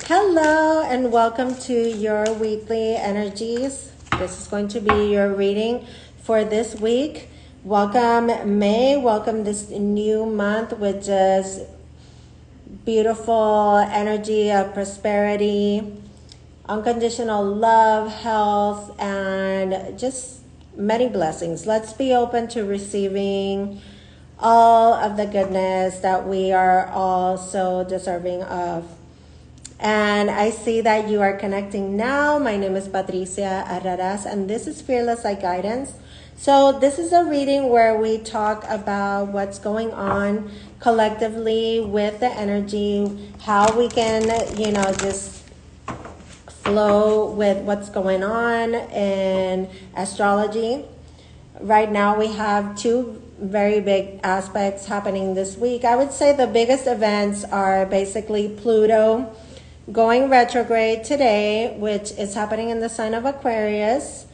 Hello and welcome to your weekly energies. This is going to be your reading for this week. Welcome May, welcome this new month with just beautiful energy of prosperity, unconditional love, health, and just many blessings. Let's be open to receiving all of the goodness that we are all so deserving of. And I see that you are connecting now. My name is Patricia Arraras, and this is Fearless Light Guidance. So this is a reading where we talk about what's going on collectively with the energy, how we can, just flow with what's going on in astrology. Right now we have two very big aspects happening this week. I would say the biggest events are basically Pluto going retrograde today, which is happening in the sign of Aquarius,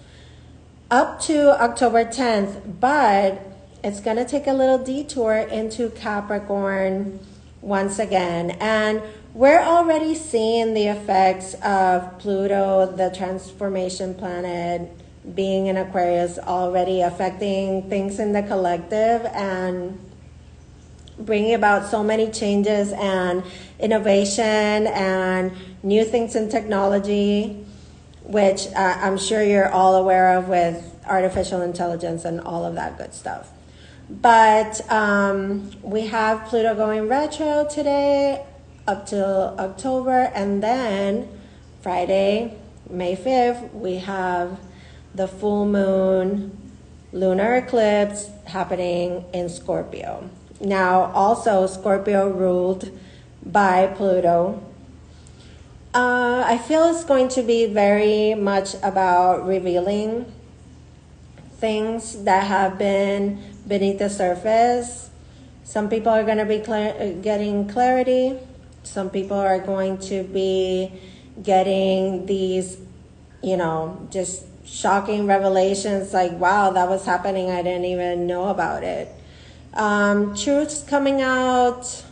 up to October 10th, but it's going to take a little detour into Capricorn once again. And we're already seeing the effects of Pluto, the transformation planet, being in Aquarius, already affecting things in the collective and bringing about so many changes and innovation and new things in technology, which I'm sure you're all aware of with artificial intelligence and all of that good stuff. But we have Pluto going retro today up till October, and then Friday, May 5th, we have the full moon lunar eclipse happening in Scorpio. Now, also Scorpio ruled by Pluto. I feel it's going to be very much about revealing things that have been beneath the surface. Some people are going to be getting clarity. Some people are going to be getting these, just shocking revelations like, wow, that was happening. I didn't even know about it. Truths coming out.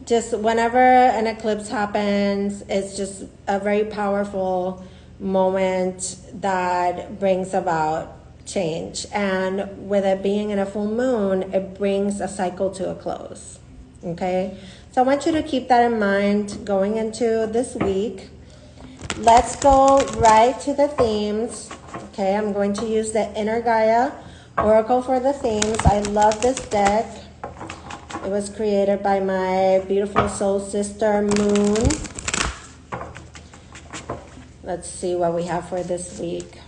Just whenever an eclipse happens, it's just a very powerful moment that brings about change. And with it being in a full moon, it brings a cycle to a close. Okay? So I want you to keep that in mind going into this week. Let's go right to the themes. Okay, I'm going to use the Inner Gaia Oracle for the themes. I love this deck. It was created by my beautiful soul sister, Moon. Let's see what we have for this week.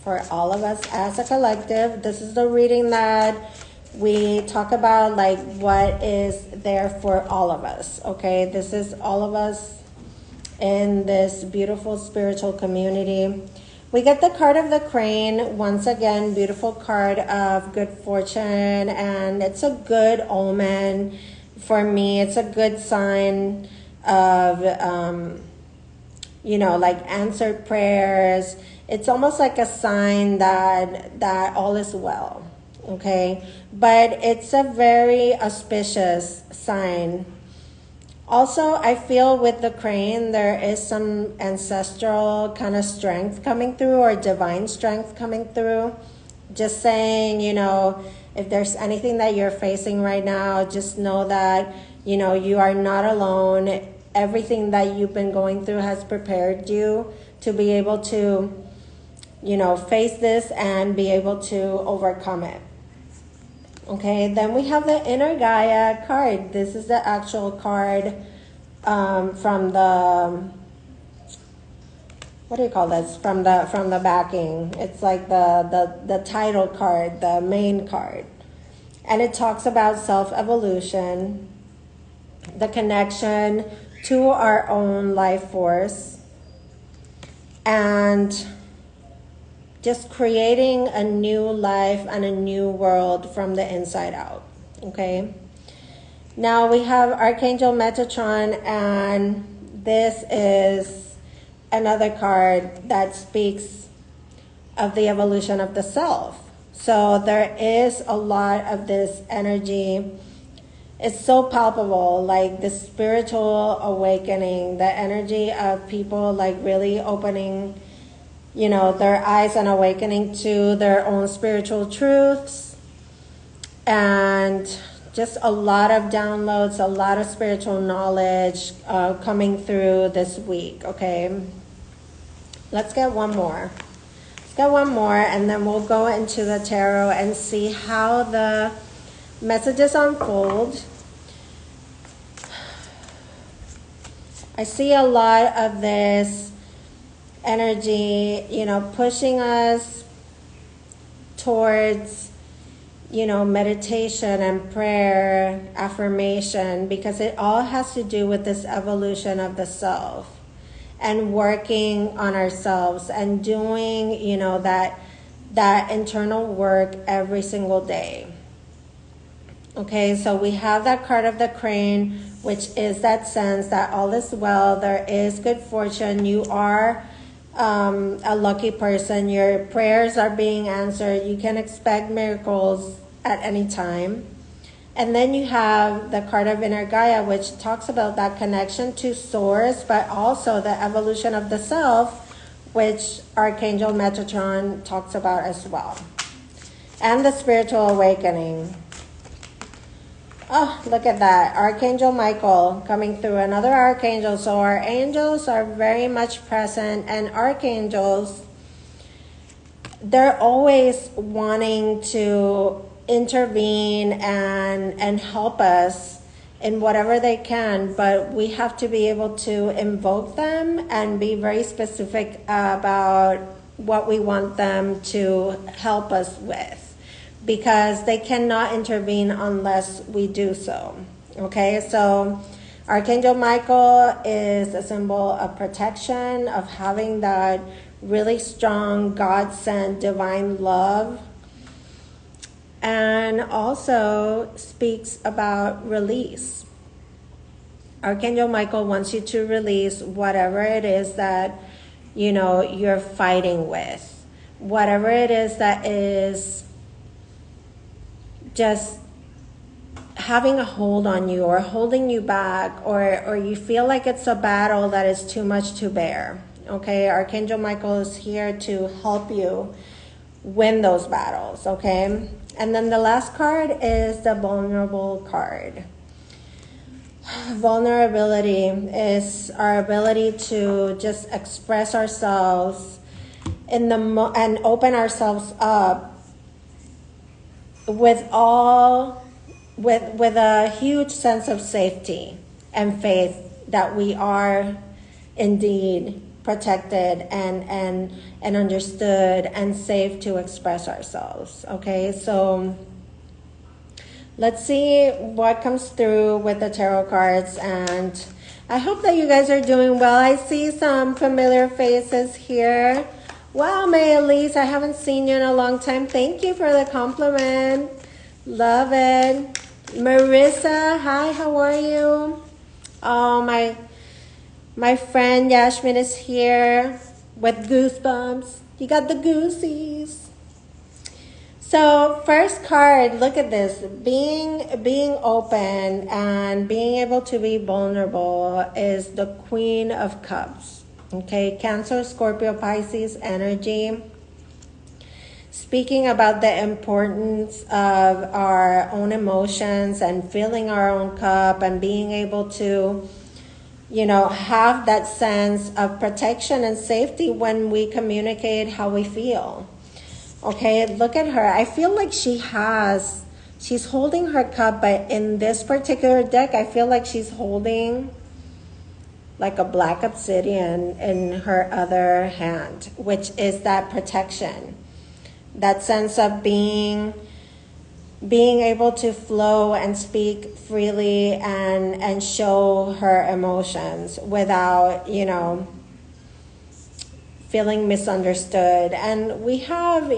For all of us as a collective, this is the reading that we talk about, like what is there for all of us, okay? This is all of us in this beautiful spiritual community. We get the card of the crane, once again, beautiful card of good fortune, and it's a good omen for me. It's a good sign of, like answered prayers. It's almost like a sign that all is well, okay? But it's a very auspicious sign. Also, I feel with the crane, there is some ancestral kind of strength coming through, or divine strength coming through. Just saying, if there's anything that you're facing right now, just know that, you are not alone. Everything that you've been going through has prepared you to be able to, face this and be able to overcome it. Okay, then we have the Inner Gaia card. This is the actual card from the, what do you call this? From the backing. It's like the title card, the main card. And it talks about self-evolution, the connection to our own life force, and just creating a new life and a new world from the inside out, okay? Now we have Archangel Metatron, and this is another card that speaks of the evolution of the self. So there is a lot of this energy it's so palpable, like the spiritual awakening, the energy of people like really opening, their eyes and awakening to their own spiritual truths. And just a lot of downloads, a lot of spiritual knowledge coming through this week, okay? Let's get one more. And then we'll go into the tarot and see how the messages unfold. I see a lot of this energy, pushing us towards, meditation and prayer, affirmation, because it all has to do with this evolution of the self and working on ourselves and doing, that internal work every single day. Okay, so we have that card of the crane, which is that sense that all is well, there is good fortune, you are a lucky person, your prayers are being answered, you can expect miracles at any time. And then you have the card of inner Gaia, which talks about that connection to source, but also the evolution of the self, which Archangel Metatron talks about as well. And the spiritual awakening. Oh, look at that. Archangel Michael coming through, another archangel. So our angels are very much present, and archangels, they're always wanting to intervene and help us in whatever they can, but we have to be able to invoke them and be very specific about what we want them to help us with, because they cannot intervene unless we do so. Okay, so Archangel Michael is a symbol of protection, of having that really strong God-sent divine love, and also speaks about release. Archangel Michael wants you to release whatever it is that, you're fighting with, whatever it is that is just having a hold on you or holding you back, or you feel like it's a battle that is too much to bear. Okay, Archangel Michael is here to help you win those battles, okay? And then the last card is the vulnerable card. Vulnerability is our ability to just express ourselves and open ourselves up with a huge sense of safety and faith that we are indeed protected and understood and safe to express ourselves. Okay, so let's see what comes through with the tarot cards, and I hope that you guys are doing well. I see some familiar faces here. Wow, May Elise, I haven't seen you in a long time. Thank you for the compliment. Love it. Marissa, hi, how are you? Oh, my friend Yasmin is here with goosebumps. You got the goosies. So first card, look at this. Being open and being able to be vulnerable is the Queen of Cups. Okay, Cancer, Scorpio, Pisces energy. Speaking about the importance of our own emotions and filling our own cup and being able to, have that sense of protection and safety when we communicate how we feel. Okay, look at her. I feel like she's holding her cup, but in this particular deck, I feel like she's holding like a black obsidian in her other hand, which is that protection, that sense of being able to flow and speak freely and show her emotions without, feeling misunderstood. And we have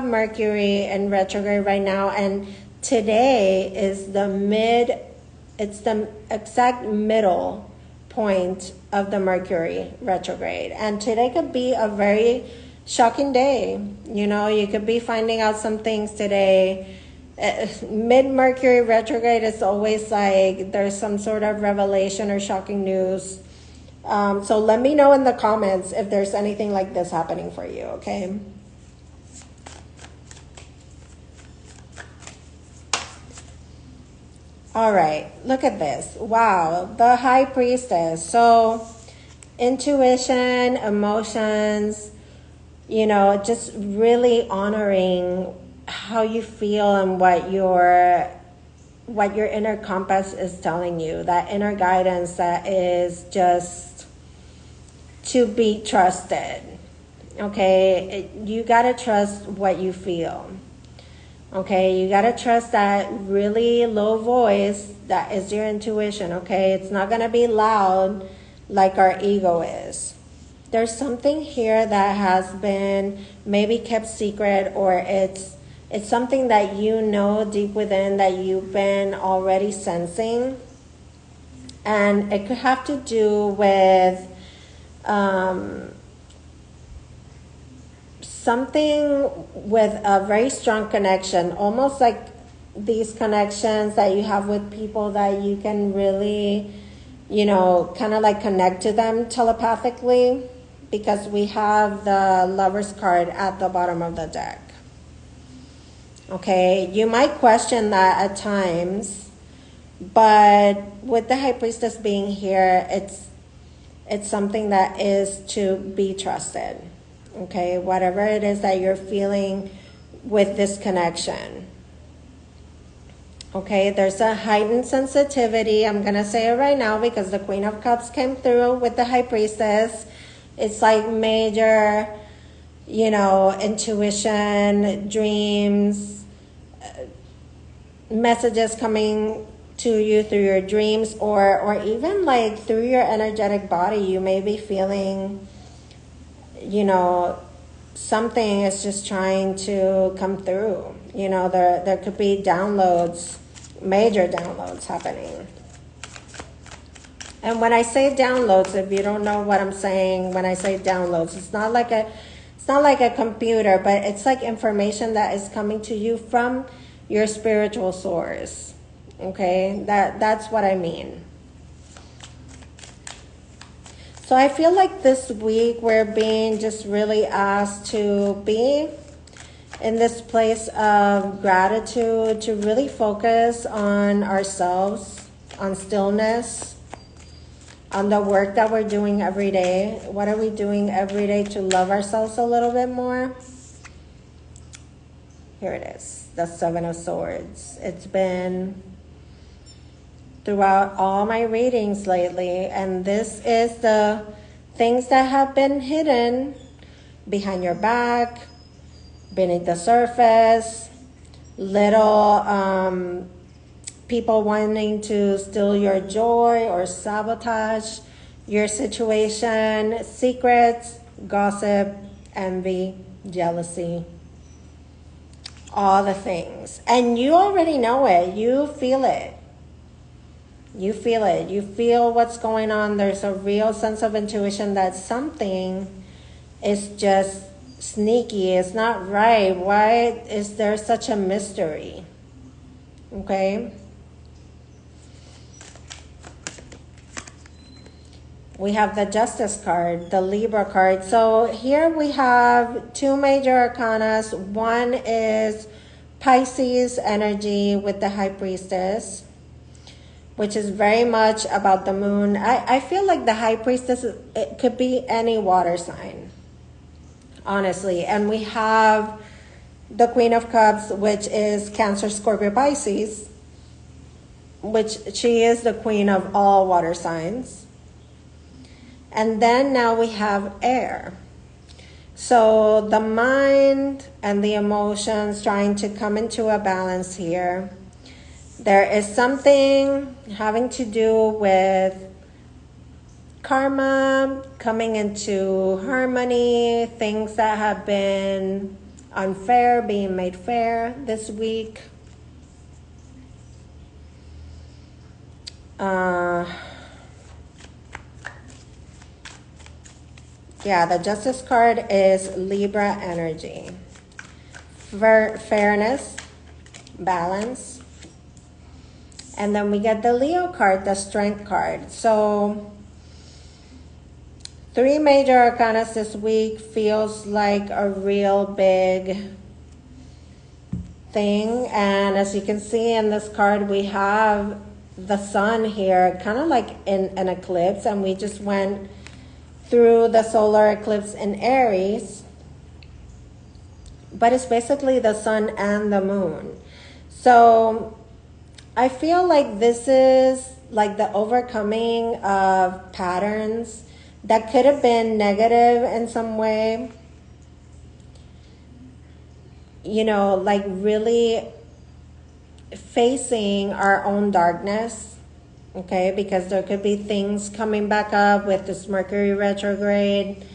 Mercury in retrograde right now, and today is it's the exact middle point of the Mercury retrograde. And today could be a very shocking day. You could be finding out some things today Mid-Mercury retrograde is always like there's some sort of revelation or shocking news. So let me know in the comments if there's anything like this happening for you, okay? All right, look at this. Wow, the High Priestess. So intuition, emotions, you know, just really honoring how you feel and what your inner compass is telling you, that inner guidance that is just to be trusted. Okay, you gotta trust what you feel. Okay, you gotta trust that really low voice that is your intuition. Okay, it's not gonna be loud like our ego is. There's something here that has been maybe kept secret, or it's something that you know deep within that you've been already sensing. And it could have to do with something with a very strong connection, almost like these connections that you have with people that you can really, you know, kind of like connect to them telepathically, because we have the Lover's card at the bottom of the deck. Okay, you might question that at times, but with the High Priestess being here, it's something that is to be trusted. Okay, whatever it is that you're feeling with this connection. Okay, there's a heightened sensitivity. I'm gonna say it right now because the Queen of Cups came through with the High Priestess. It's like major, you know, intuition, dreams, messages coming to you through your dreams, or even like through your energetic body. You may be feeling, you know, something is just trying to come through. You know, there could be downloads, major downloads happening. And when I say downloads, if you don't know what I'm saying, when I say downloads, it's not like a computer, but it's like information that is coming to you from your spiritual source. Okay, that's what I mean. So I feel like this week we're being just really asked to be in this place of gratitude, to really focus on ourselves, on stillness, on the work that we're doing every day. What are we doing every day to love ourselves a little bit more? Here it is, the Seven of Swords. It's been throughout all my readings lately, and this is the things that have been hidden behind your back, beneath the surface, little people wanting to steal your joy or sabotage your situation, secrets, gossip, envy, jealousy, all the things. And you already know it. You feel it. You feel it. You feel what's going on. There's a real sense of intuition that something is just sneaky. It's not right. Why is there such a mystery? Okay? We have the Justice card, the Libra card. So here we have two major arcanas. One is Pisces energy with the High Priestess, which is very much about the moon. I feel like the High Priestess, it could be any water sign, honestly. And we have the Queen of Cups, which is Cancer, Scorpio, Pisces, which she is the queen of all water signs. And then now we have air. So the mind and the emotions trying to come into a balance here. There is something having to do with karma, coming into harmony, things that have been unfair being made fair this week. Yeah, the Justice card is Libra energy. Fairness, balance. And then we get the Leo card, the Strength card. So 3 major arcana this week feels like a real big thing. And as you can see in this card, we have the sun here, kind of like in an eclipse. And we just went through the solar eclipse in Aries. But it's basically the sun and the moon. So I feel like this is like the overcoming of patterns that could have been negative in some way. You know, like really facing our own darkness, okay? Because there could be things coming back up with this Mercury retrograde.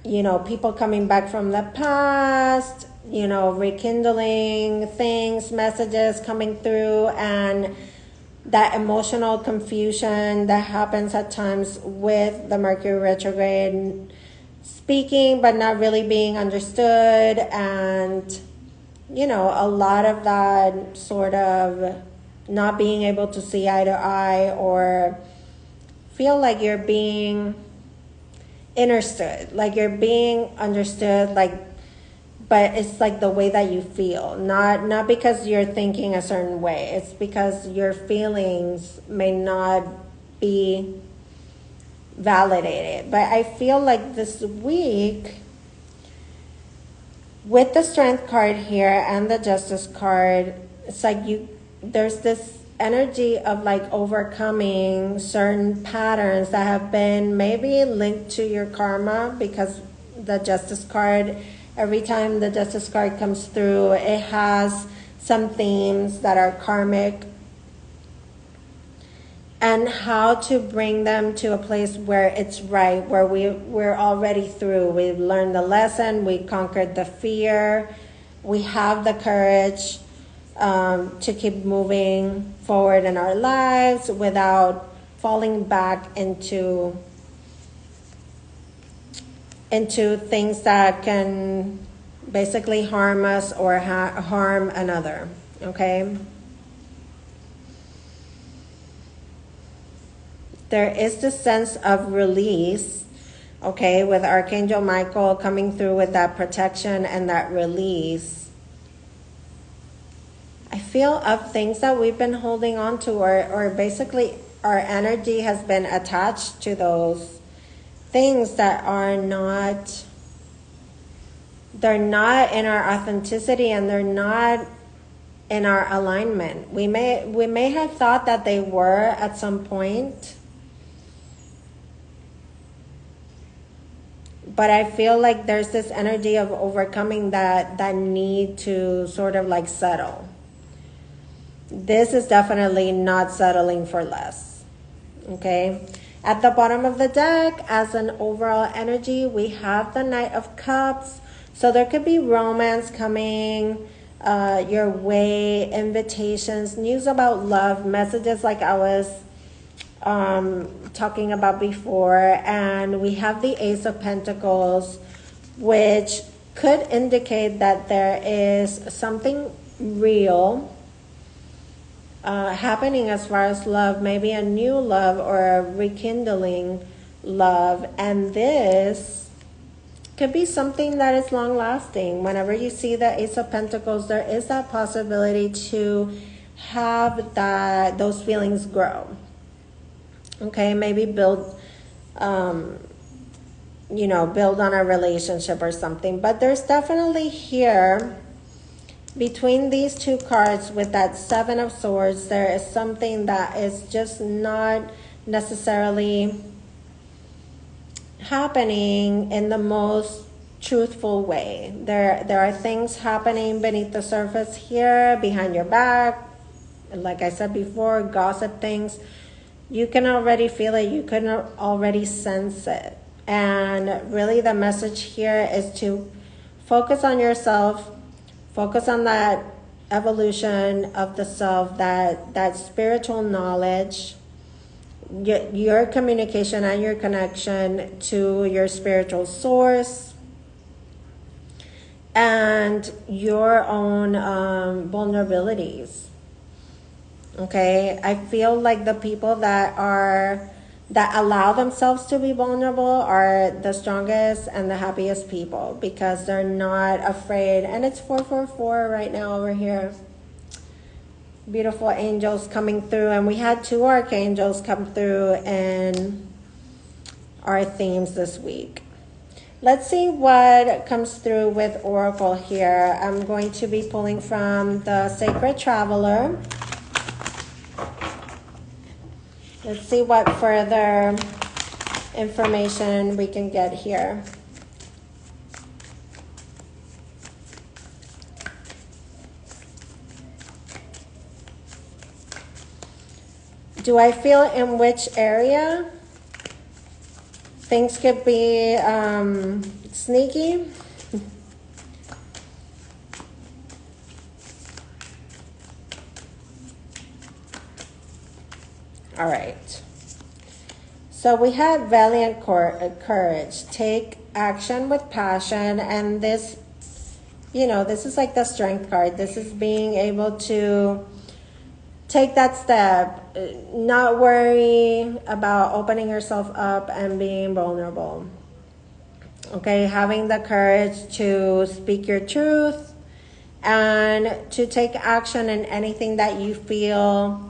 You know, people coming back from the past, you know, rekindling things, messages coming through, and that emotional confusion that happens at times with the Mercury retrograde, speaking but not really being understood, and, you know, a lot of that sort of not being able to see eye to eye or feel like you're being understood, like you're being understood, like, but it's like the way that you feel, not because you're thinking a certain way. It's because your feelings may not be validated. But I feel like this week, with the Strength card here and the Justice card, it's like there's this energy of like overcoming certain patterns that have been maybe linked to your karma, because the Justice card, every time the Justice card comes through, it has some themes that are karmic, and how to bring them to a place where it's right, where we're already through. We've learned the lesson, we conquered the fear, we have the courage to keep moving forward in our lives without falling back into things that can basically harm us or harm another, okay? There is this sense of release, okay, with Archangel Michael coming through with that protection and that release. I feel of things that we've been holding on to, or basically our energy has been attached to those things that are not, they're not in our authenticity, and they're not in our alignment. We may have thought that they were at some point, but I feel like there's this energy of overcoming that need to sort of like settle. This is definitely not settling for less, okay? At the bottom of the deck, as an overall energy, we have the Knight of Cups. So there could be romance coming your way, invitations, news about love, messages like I was talking about before. And we have the Ace of Pentacles, which could indicate that there is something real happening as far as love, maybe a new love or a rekindling love. And this could be something that is long lasting. Whenever you see the Ace of Pentacles, there is that possibility to have those feelings grow. Okay, maybe build on a relationship or something. But there's definitely here, between these two cards with that Seven of Swords, there is something that is just not necessarily happening in the most truthful way. There are things happening beneath the surface here, behind your back. Like I said before, gossip things. You can already feel it. You can already sense it. And really the message here is to focus on yourself. Focus on that evolution of the self, that spiritual knowledge, your communication and your connection to your spiritual source. and your own vulnerabilities. Okay, I feel like the people that allow themselves to be vulnerable are the strongest and the happiest people, because they're not afraid. And it's 444 right now over here. Beautiful angels coming through, and we had 2 archangels come through in our themes this week. Let's see what comes through with Oracle here. I'm going to be pulling from the Sacred Traveler. Let's see what further information we can get here. Do I feel in which area things could be sneaky? All right. So we had valiant courage, take action with passion, and this, this is like the strength card. This is being able to take that step, not worry about opening yourself up and being vulnerable. Okay, having the courage to speak your truth and to take action in anything that you feel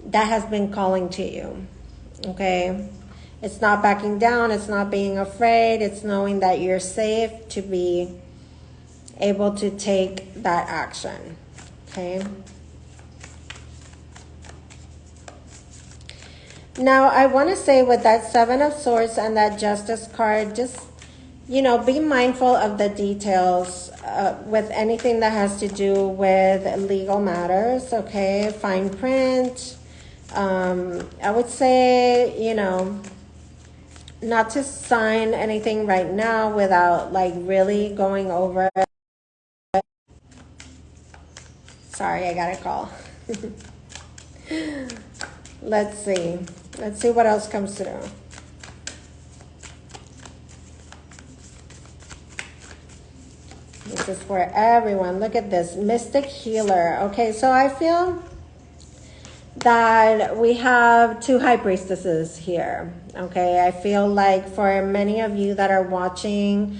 that has been calling to you. Okay, it's not backing down, it's not being afraid, it's knowing that you're safe to be able to take that action. Okay. Now, I want to say with that 7 of Swords and that Justice card, just, be mindful of the details with anything that has to do with legal matters, okay? Fine print. I would say, not to sign anything right now without, really going over it. Sorry, I got a call. Let's see. Let's see what else comes through. This is for everyone. Look at this. Mystic Healer. Okay, so I feel that we have 2 High Priestesses here. Okay, I feel like for many of you that are watching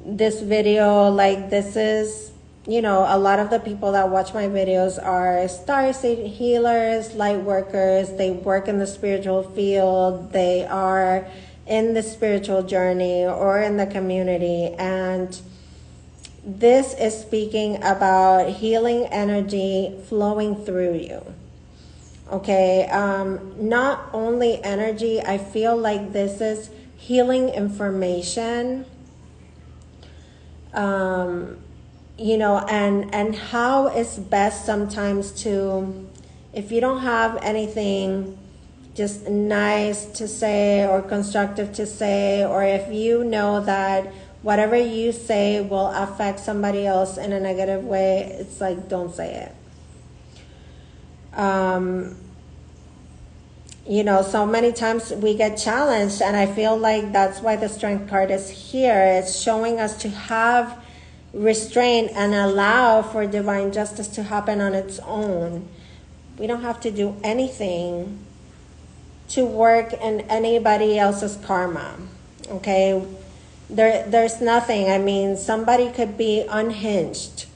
this video, this is, a lot of the people that watch my videos are Starseed healers, light workers. They work in the spiritual field. They are in the spiritual journey or in the community. And this is speaking about healing energy flowing through you. Okay, not only energy, I feel like this is healing information. And how it's best sometimes to, if you don't have anything just nice to say or constructive to say, or if you know that whatever you say will affect somebody else in a negative way, it's like, don't say it. So many times we get challenged, and I feel like that's why the Strength card is here. It's showing us to have restraint and allow for divine justice to happen on its own. We don't have to do anything to work in anybody else's karma. Okay, there's nothing. I mean, somebody could be unhinged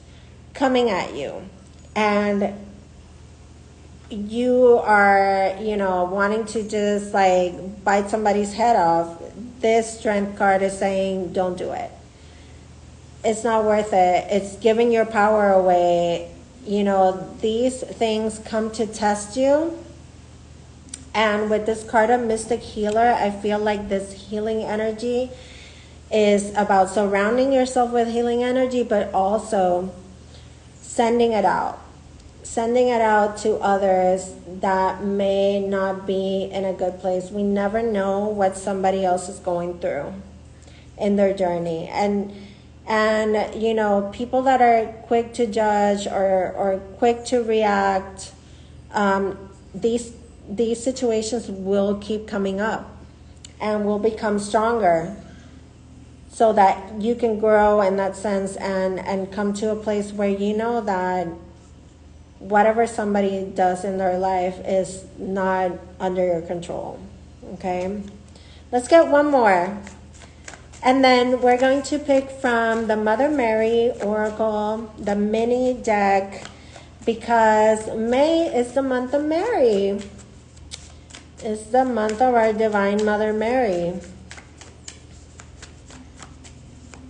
coming at you, and you are, wanting to just bite somebody's head off. This Strength card is saying, don't do it. It's not worth it. It's giving your power away. These things come to test you. And with this card of Mystic Healer, I feel like this healing energy is about surrounding yourself with healing energy, but also sending it out. Sending it out to others that may not be in a good place. We never know what somebody else is going through in their journey. And people that are quick to judge or quick to react, these situations will keep coming up and will become stronger. so that you can grow in that sense and come to a place where you know that whatever somebody does in their life is not under your control. Okay? Let's get one more. And then we're going to pick from the Mother Mary Oracle, the mini deck, because May is the month of Mary. It's the month of our Divine Mother Mary.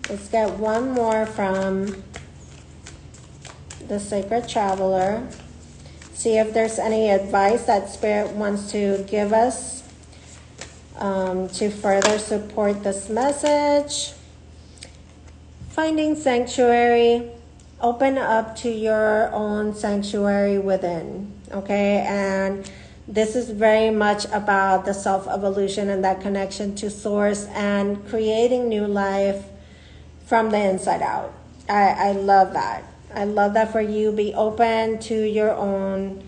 Let's get one more from the Sacred Traveler. See if there's any advice that Spirit wants to give us to further support this message. Finding sanctuary. Open up to your own sanctuary within. Okay? And this is very much about the self-evolution and that connection to Source and creating new life from the inside out. I love that. I love that for you. Be open to your own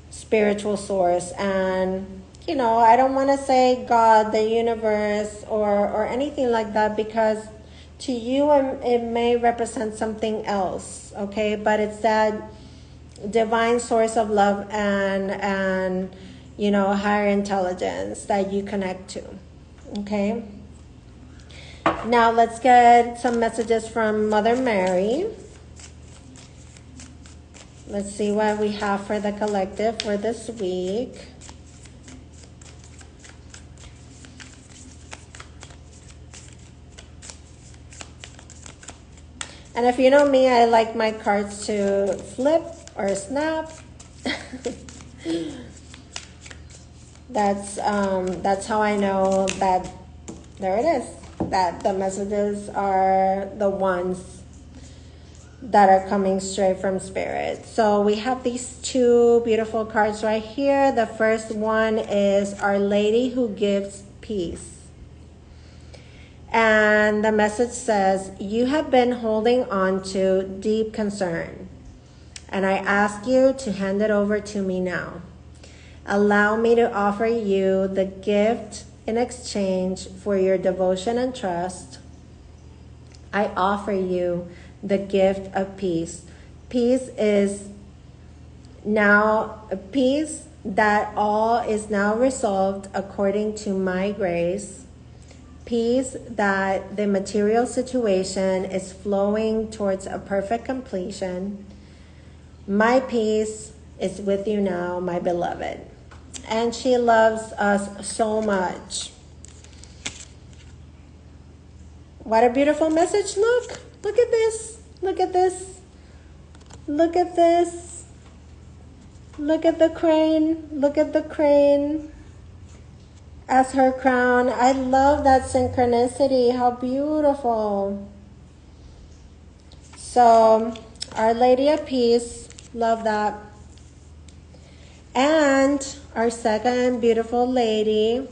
spiritual source. And, you know, I don't want to say God, the universe, or anything like that, because to you it may represent something else, okay? But it's that divine source of love and you know, higher intelligence that you connect to, okay? Now let's get some messages from Mother Mary. Let's see what we have for the collective for this week. And if you know me, I like my cards to flip or snap. That's how I know that there it is, that the messages are the ones that are coming straight from Spirit. So we have these two beautiful cards right here. The first one is Our Lady who gives peace. And the message says, you have been holding on to deep concern, and I ask you to hand it over to me now. Allow me to offer you the gift in exchange for your devotion and trust. I offer you the gift of peace. Peace is now a peace that all is now resolved according to my grace. Peace that the material situation is flowing towards a perfect completion. My peace is with you now, my beloved. And she loves us so much. What a beautiful message. Look at this. Look at this. Look at this. Look at the crane. Look at the crane as her crown. I love that synchronicity. How beautiful. So, Our Lady of Peace. Love that. And our second beautiful lady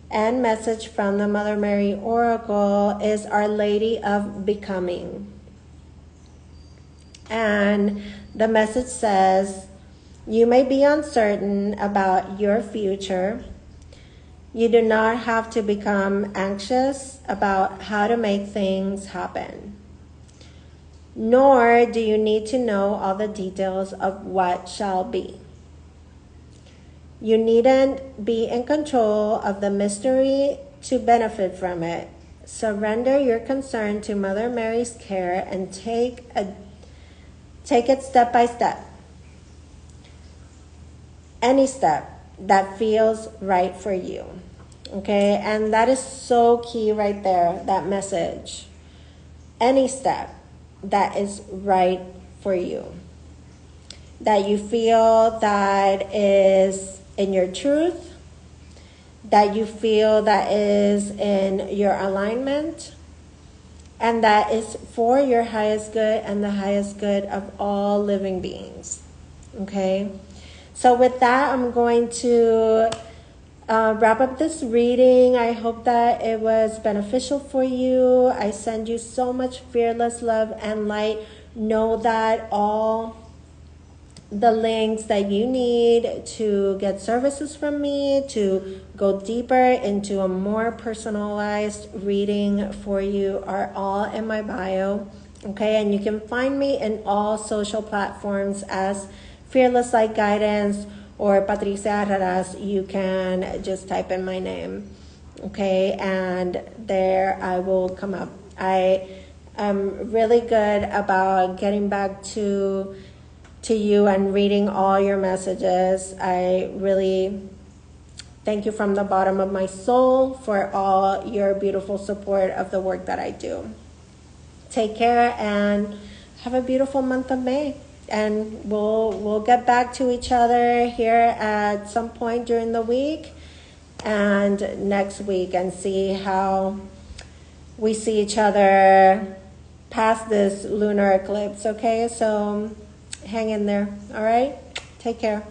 and message from the Mother Mary Oracle is Our Lady of Becoming. And the message says, you may be uncertain about your future. You do not have to become anxious about how to make things happen. Nor do you need to know all the details of what shall be. You needn't be in control of the mystery to benefit from it. Surrender your concern to Mother Mary's care and take it step by step. Any step that feels right for you. Okay, and that is so key right there, that message. Any step that is right for you. That you feel that is in your truth, that you feel that is in your alignment, and that is for your highest good and the highest good of all living beings. Okay? So with that, I'm going to wrap up this reading. I hope that it was beneficial for you. I send you so much fearless love and light. Know that all the links that you need to get services from me, to go deeper into a more personalized reading for you, are all in my bio. Okay, and you can find me in all social platforms as Fearless Light Guidance or Patricia Arraras. You can just type in my name. Okay, and there I will come up. I am really good about getting back to you and reading all your messages. I really thank you from the bottom of my soul for all your beautiful support of the work that I do. Take care and have a beautiful month of May. And we'll get back to each other here at some point during the week and next week and see how we see each other past this lunar eclipse. Okay, so hang in there. All right, take care.